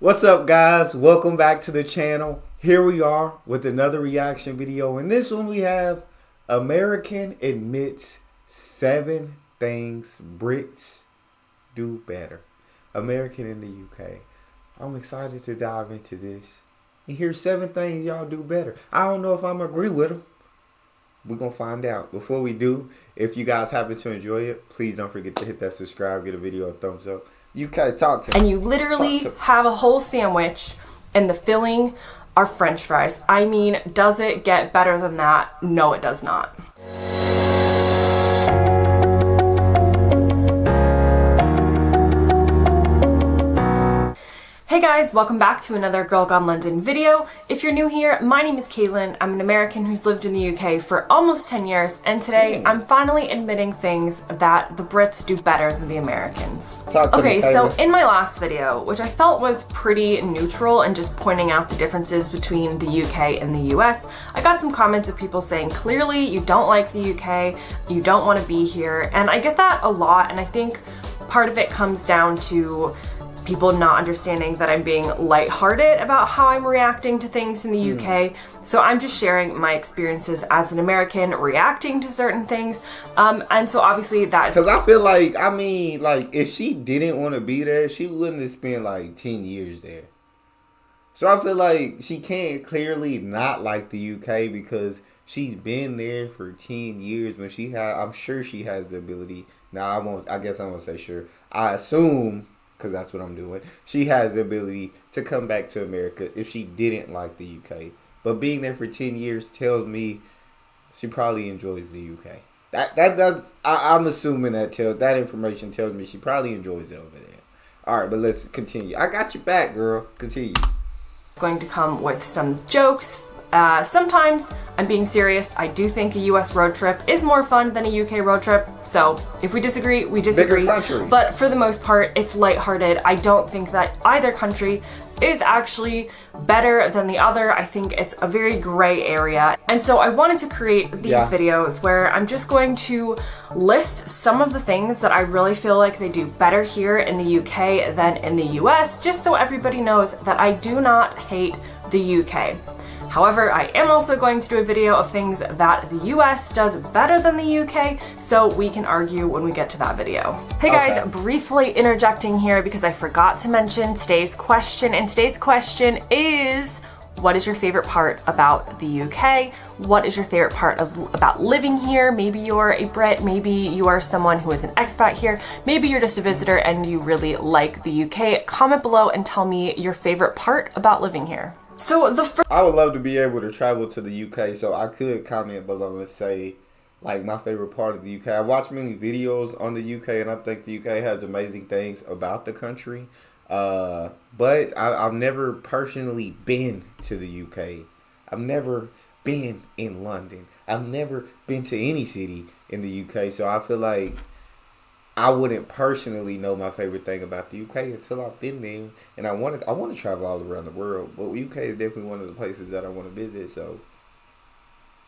What's up, guys? Welcome back to the channel. Here we are with another reaction video. In this one we have American admits 7 things Brits do better. American in the UK. I'm excited to dive into this. And here's 7 things y'all do better. I don't know if I'm agree with them. We're going to find out. Before we do, if you guys happen to enjoy it, please don't forget to hit that subscribe, give the video a thumbs up. You can't talk to me. And you literally have a whole sandwich and the filling are French fries. I mean, does it get better than that? No, it does not. Hey guys, welcome back to another Girl Gone London video. If you're new here, my name is Caitlin. I'm an American who's lived in the UK for almost 10 years, and today I'm finally admitting things that the Brits do better than the Americans. Okay, so in my last video, which I felt was pretty neutral and just pointing out the differences between the UK and the US, I got some comments of people saying clearly you don't like the UK, you don't want to be here, and I get that a lot, and I think part of it comes down to people not understanding that I'm being lighthearted about how I'm reacting to things in the UK. So I'm just sharing my experiences as an American reacting to certain things. And so obviously that is... Because I feel like, if she didn't want to be there, she wouldn't have spent like 10 years there. So I feel like she can't clearly not like the UK because she's been there for 10 years when I'm sure she has the ability. Now, I guess I won't say sure. I assume, because that's what I'm doing, she has the ability to come back to America if she didn't like the UK. But being there for 10 years tells me she probably enjoys the UK. I'm assuming that information tells me she probably enjoys it over there. All right, but let's continue. I got your back, girl. Continue. Going to come with some jokes. Sometimes I'm being serious. I do think a US road trip is more fun than a UK road trip. So if we disagree, we disagree. But for the most part, it's lighthearted. I don't think that either country is actually better than the other. I think it's a very gray area. And so I wanted to create these videos where I'm just going to list some of the things that I really feel like they do better here in the UK than in the US, just so everybody knows that I do not hate the UK. However, I am also going to do a video of things that the US does better than the UK, so we can argue when we get to that video. Hey guys, briefly interjecting here because I forgot to mention today's question, and today's question is, what is your favorite part about the UK? What is your favorite part about living here? Maybe you're a Brit, maybe you are someone who is an expat here, maybe you're just a visitor and you really like the UK. Comment below and tell me your favorite part about living here. So I would love to be able to travel to the UK, so I could comment below and say, like, my favorite part of the UK. I watch many videos on the UK, and I think the UK has amazing things about the country. But I've never personally been to the UK. I've never been in London. I've never been to any city in the UK, so I feel like I wouldn't personally know my favorite thing about the UK until I've been there, and I want to travel all around the world. But UK is definitely one of the places that I want to visit. So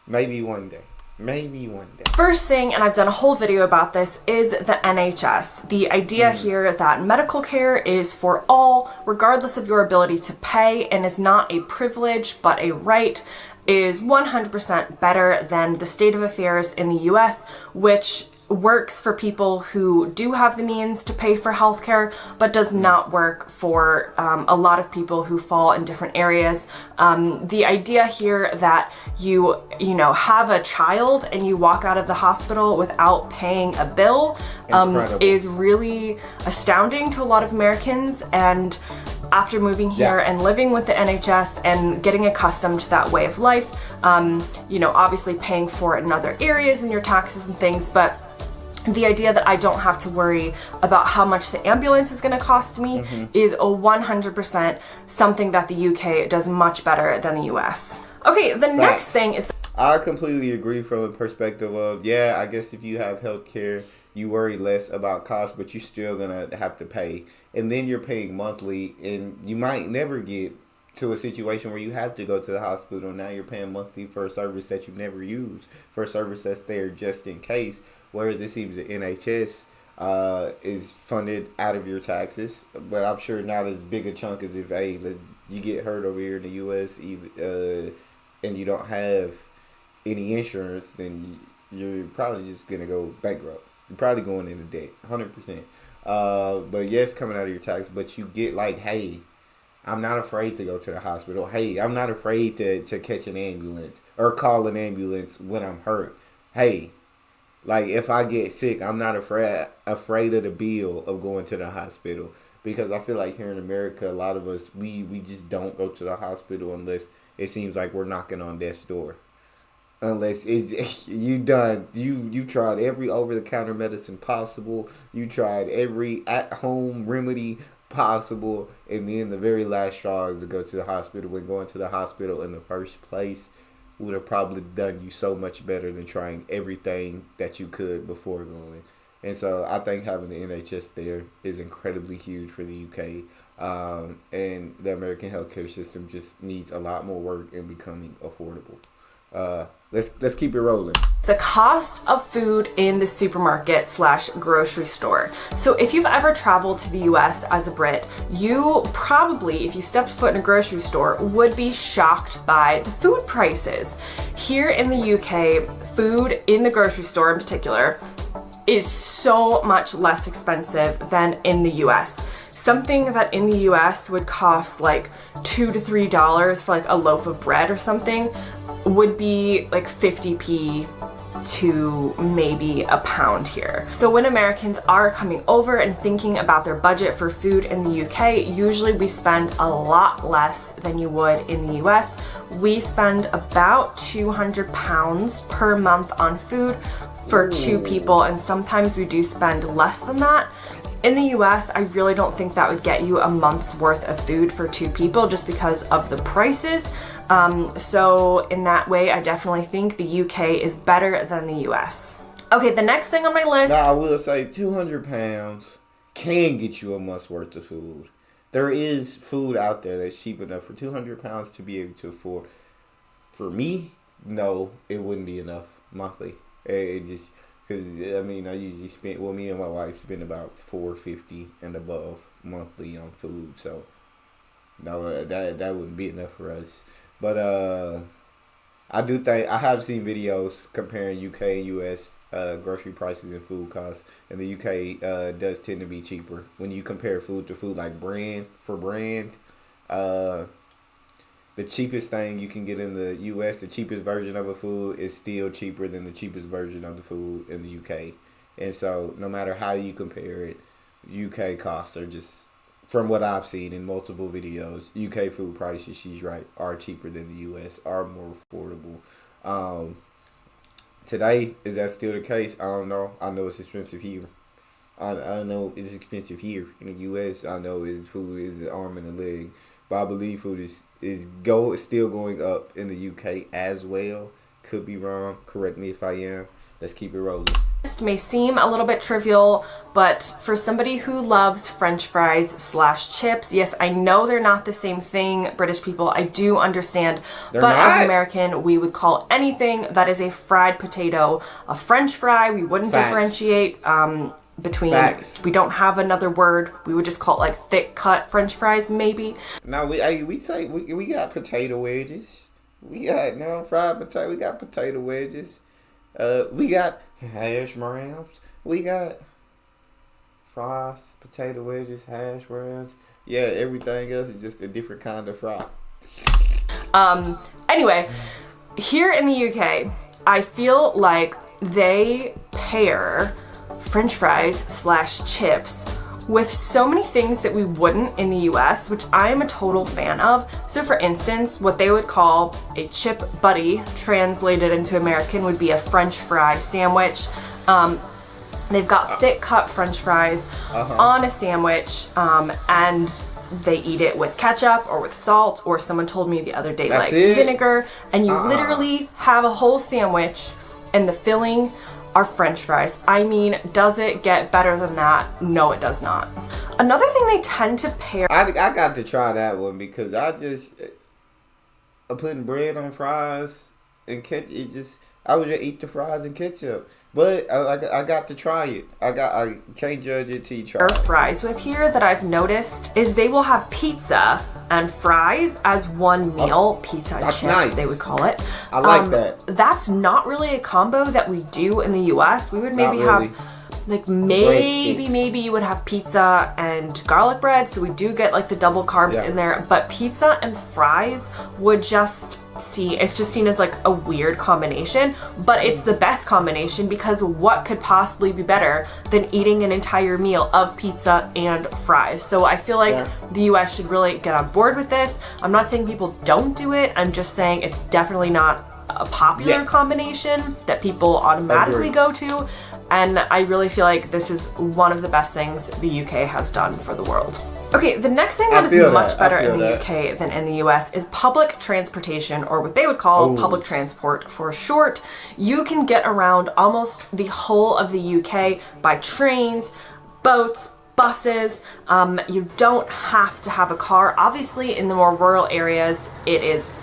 maybe one day. Maybe one day. First thing, and I've done a whole video about this, is the NHS. The idea here that medical care is for all, regardless of your ability to pay, and is not a privilege but a right, is 100% better than the state of affairs in the US, which works for people who do have the means to pay for healthcare, but does not work for a lot of people who fall in different areas. The idea here that you have a child and you walk out of the hospital without paying a bill is really astounding to a lot of Americans. And after moving here and living with the NHS and getting accustomed to that way of life, obviously paying for it in other areas and your taxes and things, but the idea that I don't have to worry about how much the ambulance is going to cost me is 100% something that the UK does much better than the US. Okay, the next thing is... I completely agree from a perspective of, I guess if you have healthcare, you worry less about cost, but you're still going to have to pay. And then you're paying monthly, and you might never get to a situation where you have to go to the hospital. Now you're paying monthly for a service that you never use, for a service that's there just in case. Whereas it seems the NHS is funded out of your taxes, but I'm sure not as big a chunk as if you get hurt over here in the U.S. And you don't have any insurance, then you're probably just gonna go bankrupt. You're probably going into debt, 100%. But yes, coming out of your tax, but you get like, hey, I'm not afraid to go to the hospital. Hey, I'm not afraid to catch an ambulance or call an ambulance when I'm hurt. Hey, like if I get sick, I'm not afraid of the bill of going to the hospital, because I feel like here in America, a lot of us we just don't go to the hospital unless it seems like we're knocking on death's door. Unless it's you tried every over the counter medicine possible, you tried every at home remedy possible, and then the very last straw is to go to the hospital. When going to the hospital in the first place would have probably done you so much better than trying everything that you could before going. And so I think having the NHS there is incredibly huge for the UK. And the American healthcare system just needs a lot more work in becoming affordable. Let's keep it rolling. The cost of food in the supermarket / grocery store. So if you've ever traveled to the US as a Brit, you probably, if you stepped foot in a grocery store, would be shocked by the food prices. Here in the UK, food in the grocery store in particular is so much less expensive than in the US. Something that in the US would cost like $2 to $3 for like a loaf of bread or something would be like 50p to maybe a pound here. So when Americans are coming over and thinking about their budget for food in the UK, usually we spend a lot less than you would in the US. We spend about £200 per month on food for two people, and sometimes we do spend less than that. In the US, I really don't think that would get you a month's worth of food for two people just because of the prices. So in that way, I definitely think the UK is better than the US. Okay, the next thing on my list. Now, I will say £200 can get you a month's worth of food. There is food out there that's cheap enough for £200 to be able to afford. For me, no, it wouldn't be enough monthly. It just... Because, I mean, I usually spend, well, me and my wife spend about $4.50 and above monthly on food. So, no, that wouldn't be enough for us. But I do think, I have seen videos comparing UK and US grocery prices and food costs. And the UK does tend to be cheaper. When you compare food to food, like brand for brand, the cheapest thing you can get in the U.S., the cheapest version of a food, is still cheaper than the cheapest version of the food in the U.K. And so, no matter how you compare it, U.K. costs are just, from what I've seen in multiple videos, U.K. food prices, she's right, are cheaper than the U.S., are more affordable. Today, is that still the case? I don't know. I know it's expensive here. I know it's expensive here in the U.S. I know food is an arm and a leg. But I believe food is still going up in the UK as well. Could be wrong. Correct me if I am. Let's keep it rolling. This may seem a little bit trivial, but for somebody who loves French fries / chips, yes, I know they're not the same thing, British people. I do understand. They're but not. As an American, we would call anything that is a fried potato a French fry. We wouldn't differentiate between. Facts. We don't have another word. We would just call it like thick cut French fries, maybe. Now we say we got potato wedges. We got fried potato. We got potato wedges. We got hash browns. We got fries, potato wedges, hash browns. Yeah, everything else is just a different kind of fry. Anyway, here in the UK, I feel like they pair French fries / chips with so many things that we wouldn't in the US, which I am a total fan of. So for instance, what they would call a chip buddy, translated into American, would be a French fry sandwich. They've got thick cut French fries on a sandwich, and they eat it with ketchup or with salt, or someone told me the other day, That's like it? vinegar, and you literally have a whole sandwich and the filling are French fries. I mean, does it get better than that? No, it does not. Another thing they tend to pair... I got to try that one because I'm putting bread on fries and ketchup. I would just eat the fries and ketchup. But I got to try it. I can't judge it till you try Or it. fries with here that I've noticed is they will have pizza and fries as one meal. Pizza and chips, nice. They would call it. I like that. That's not really a combo that we do in the US. We would maybe have like maybe you would have pizza and garlic bread, so we do get like the double carbs in there, but pizza and fries would just it's just seen as like a weird combination, but it's the best combination because what could possibly be better than eating an entire meal of pizza and fries? So I feel like the US should really get on board with this. I'm not saying people don't do it, I'm just saying it's definitely not a popular combination that people automatically go to, and I really feel like this is one of the best things the UK has done for the world. Okay, the next thing that is much better in the UK than in the US is public transportation, or what they would call public transport for short. You can get around almost the whole of the UK by trains, boats, buses. You don't have to have a car. Obviously, in the more rural areas, it is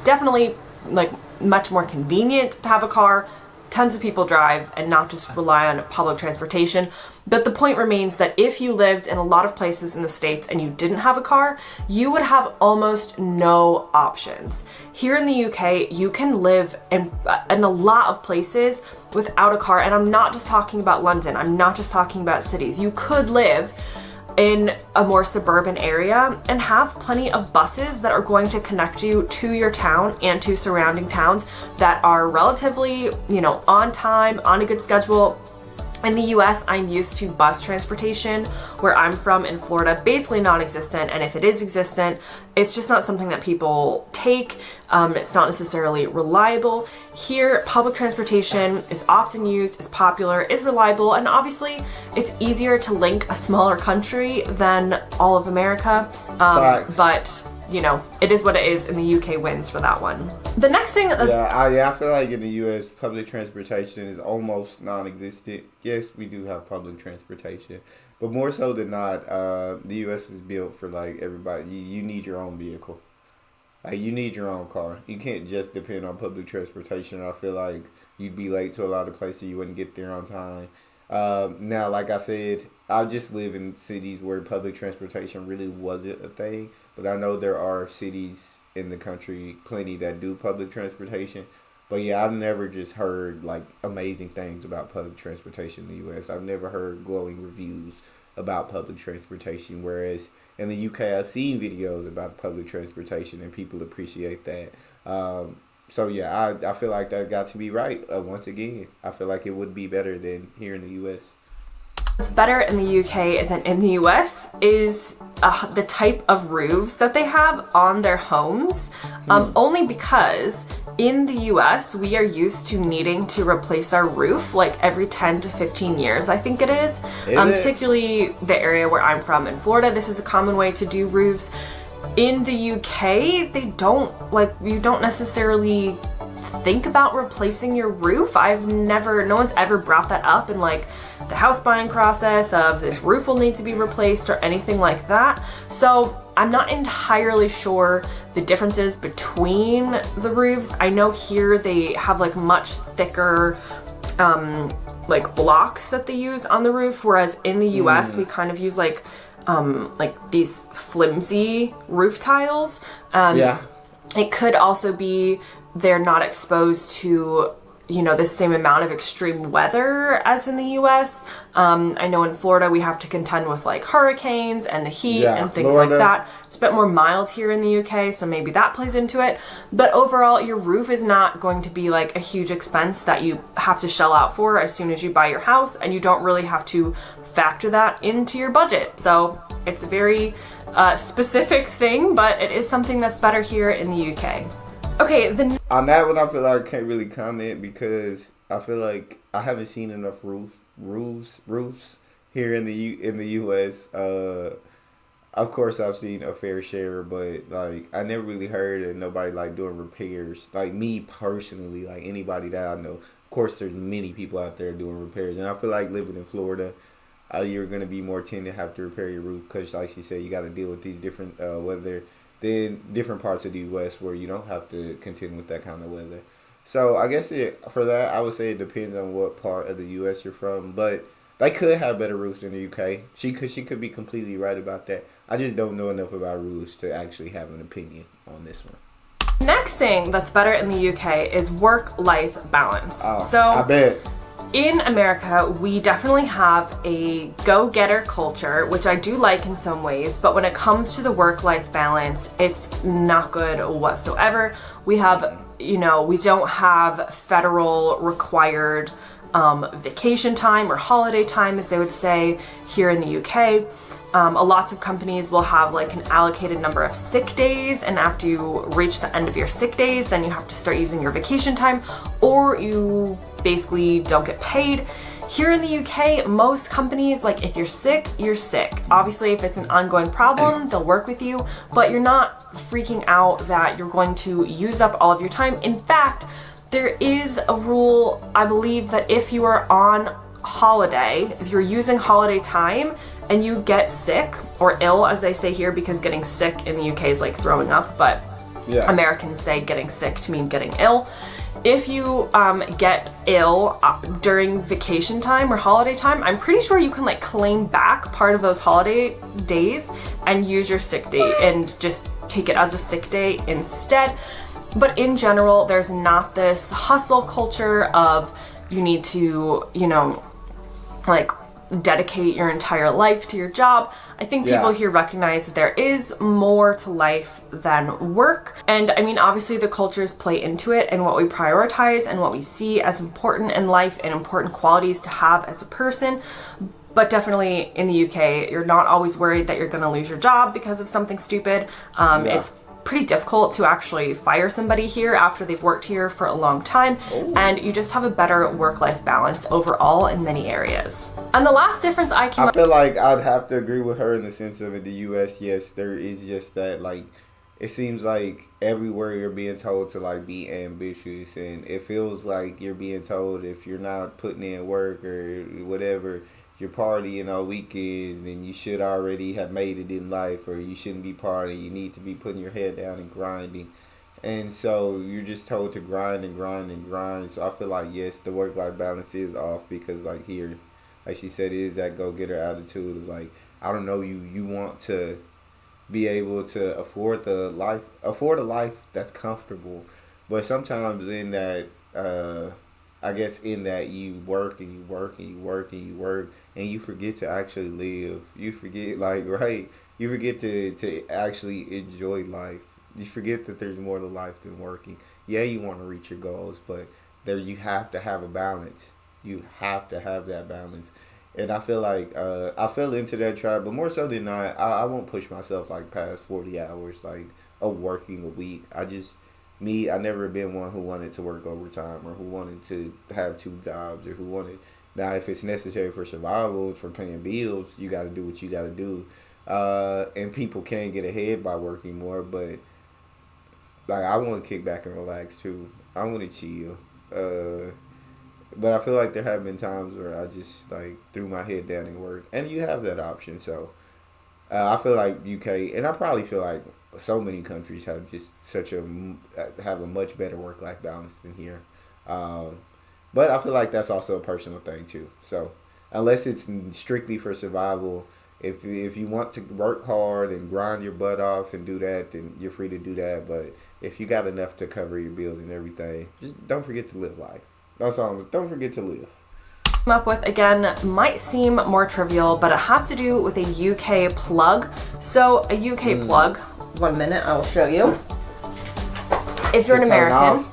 definitely like much more convenient to have a car. Tons of people drive and not just rely on public transportation. But the point remains that if you lived in a lot of places in the States and you didn't have a car, you would have almost no options. Here in the UK, you can live in a lot of places without a car. And I'm not just talking about London. I'm not just talking about cities. You could live in a more suburban area and have plenty of buses that are going to connect you to your town and to surrounding towns that are relatively, on time, on a good schedule. In the US, I'm used to bus transportation. Where I'm from in Florida, basically non-existent, and if it is existent, it's just not something that people take. It's not necessarily reliable. Here, public transportation is often used, is popular, is reliable, and obviously it's easier to link a smaller country than all of America. But it is what it is, and the UK wins for that one. The next thing that's... I feel like in the US, public transportation is almost non-existent. Yes, we do have public transportation, but more so than not, the US is built for like everybody. You need your own vehicle. Like, you need your own car. You can't just depend on public transportation. I feel like you'd be late to a lot of places. You wouldn't get there on time. Now, like I said, I just live in cities where public transportation really wasn't a thing. But I know there are cities in the country, plenty, that do public transportation. But yeah, I've never just heard like amazing things about public transportation in the U.S. I've never heard glowing reviews about public transportation. Whereas in the UK, I've seen videos about public transportation and people appreciate that. So yeah, I feel like that got to be right. Once again, I feel like it would be better than here in the U.S. What's better in the UK than in the US is the type of roofs that they have on their homes. Only because in the US, we are used to needing to replace our roof like every 10 to 15 years, I think it is. Particularly the area where I'm from in Florida, this is a common way to do roofs. In the UK, you don't necessarily think about replacing your roof. No one's ever brought that up in like the house buying process of this roof will need to be replaced or anything like that. So I'm not entirely sure the differences between the roofs. I know here they have like much thicker like blocks that they use on the roof, whereas in the US we kind of use like these flimsy roof tiles. It could also be they're not exposed to the same amount of extreme weather as in the US. I know in Florida we have to contend with like hurricanes and the heat and things like that. It's a bit more mild here in the UK, so maybe that plays into it. But overall, your roof is not going to be like a huge expense that you have to shell out for as soon as you buy your house, and you don't really have to factor that into your budget. So it's a very specific thing, but it is something that's better here in the UK. Okay, on that one, I feel like I can't really comment because I feel like I haven't seen enough roofs here in the U.S. Of course, I've seen a fair share, but like I never really heard of nobody like doing repairs. Like me personally, like anybody that I know. Of course, there's many people out there doing repairs, and I feel like living in Florida, you're gonna be more tend to have to repair your roof because, like she said, you got to deal with these different weather. Then different parts of the U.S. where you don't have to contend with that kind of weather. So I guess for that, I would say it depends on what part of the U.S. you're from. But they could have better rules than the U.K. She could be completely right about that. I just don't know enough about rules to actually have an opinion on this one. Next thing that's better in the UK is work-life balance. Oh, so I bet. In America, we definitely have a go-getter culture, which I do like in some ways, but when it comes to the work-life balance, it's not good whatsoever. We have, we don't have federal required vacation time or holiday time, as they would say here in the UK. Lots of companies will have like an allocated number of sick days, and after you reach the end of your sick days, then you have to start using your vacation time, or you basically don't get paid. Here in the UK, most companies, like if you're sick, you're sick. Obviously, if it's an ongoing problem, they'll work with you, but you're not freaking out that you're going to use up all of your time. In fact, there is a rule, I believe, that if you are on holiday, if you're using holiday time and you get sick or ill, as they say here, because getting sick in the UK is like throwing up, but Americans say getting sick to mean getting ill. If you get ill during vacation time or holiday time, I'm pretty sure you can like claim back part of those holiday days and use your sick day and just take it as a sick day instead. But in general, there's not this hustle culture of you need to, like dedicate your entire life to your job. I think people here recognize that there is more to life than work. And I mean, obviously the cultures play into it and what we prioritize and what we see as important in life and important qualities to have as a person. But definitely in the UK, you're not always worried that you're going to lose your job because of something stupid. It's pretty difficult to actually fire somebody here after they've worked here for a long time. And you just have a better work-life balance overall in many areas. And the last difference I feel like I'd have to agree with her in the sense of in the US, yes, there is just that, like, it seems like everywhere you're being told to like be ambitious, and it feels like you're being told if you're not putting in work or whatever, you're partying on weekends, then you should already have made it in life, or you shouldn't be partying. You need to be putting your head down and grinding. And so you're just told to grind and grind and grind. So I feel like, yes, the work-life balance is off because, like, here, like she said, it is that go-getter attitude of, like, I don't know, you want to be able to afford a life that's comfortable. But sometimes in that, I guess in that you work and you work and you work and you work and you forget to actually live. You forget, like, right? You forget to actually enjoy life. You forget that there's more to life than working. Yeah, you want to reach your goals, but there you have to have a balance. You have to have that balance. And I feel like I fell into that trap, but more so than not, I won't push myself like past 40 hours like of working a week. I never been one who wanted to work overtime or who wanted to have 2 jobs or who wanted. Now, if it's necessary for survival, for paying bills, you got to do what you got to do. And people can get ahead by working more, but like I want to kick back and relax too. I want to chill. But I feel like there have been times where I just like threw my head down and worked, and you have that option. So I feel like UK, and I probably feel like so many countries have just have a much better work-life balance than here. But I feel like that's also a personal thing too. So unless it's strictly for survival, if you want to work hard and grind your butt off and do that, then you're free to do that. But if you got enough to cover your bills and everything, just don't forget to live life. That's all. Don't forget to live. Up with again might seem more trivial, but it has to do with a UK plug. So a UK plug, 1 minute, I will show you. If you're an American,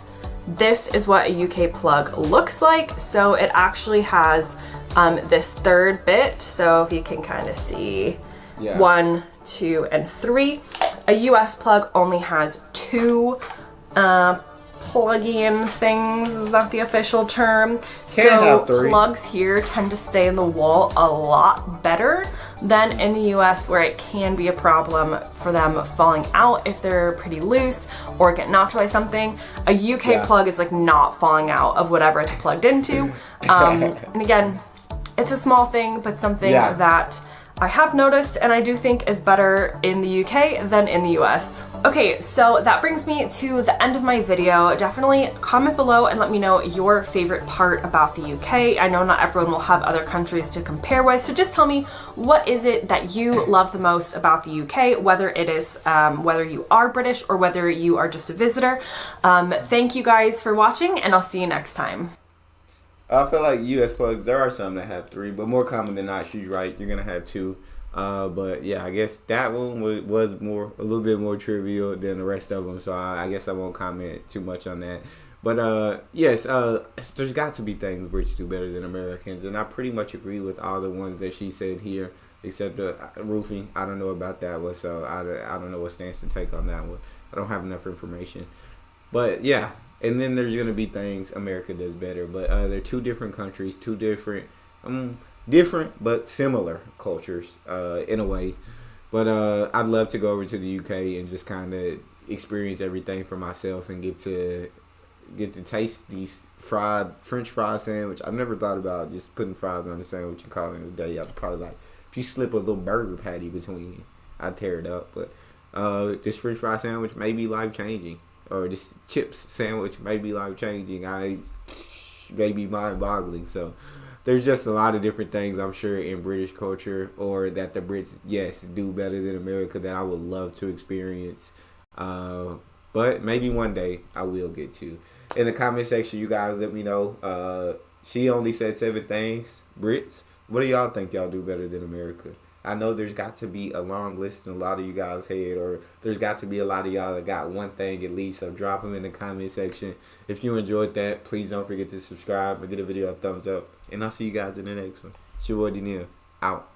this is what a UK plug looks like. So it actually has this third bit. So if you can kind of see 1, 2, and 3. A US plug only has 2 plug-in things. Is that the official term? So plugs here tend to stay in the wall a lot better than in the US, where it can be a problem for them falling out if they're pretty loose or get knocked by something. A UK plug is like not falling out of whatever it's plugged into. And again, it's a small thing, but something that I have noticed and I do think is better in the UK than in the US. Okay, so that brings me to the end of my video. Definitely comment below and let me know your favorite part about the UK. I know not everyone will have other countries to compare with, so just tell me, what is it that you love the most about the UK, whether it is whether you are British or whether you are just a visitor. Thank you guys for watching, and I'll see you next time. I feel like US plugs, there are some that have 3, but more common than not, she's right, you're going to have 2. But yeah, I guess that one was a little bit more trivial than the rest of them, so I guess I won't comment too much on that. But yes, there's got to be things Brits do better than Americans, and I pretty much agree with all the ones that she said here, except roofing. I don't know about that one, so I don't know what stance to take on that one. I don't have enough information. But yeah, and then there's going to be things America does better, but they're 2 different countries, 2 different different but similar cultures in a way. But I'd love to go over to the UK and just kind of experience everything for myself and get to taste these French fry sandwich. I've never thought about just putting fries on the sandwich and calling it a day. I'd probably like, if you slip a little burger patty between, I'd tear it up. But this French fry sandwich may be life changing, or this chips sandwich may be life changing. May be mind boggling. So there's just a lot of different things, I'm sure, in British culture, or that the Brits, yes, do better than America, that I would love to experience. But maybe one day I will get to. In the comment section, you guys let me know. She only said 7 things. Brits, what do y'all think y'all do better than America? I know there's got to be a long list in a lot of you guys' head, or there's got to be a lot of y'all that got one thing at least, so drop them in the comment section. If you enjoyed that, please don't forget to subscribe and give the video a thumbs up, and I'll see you guys in the next one. It's your boy Daniel, out.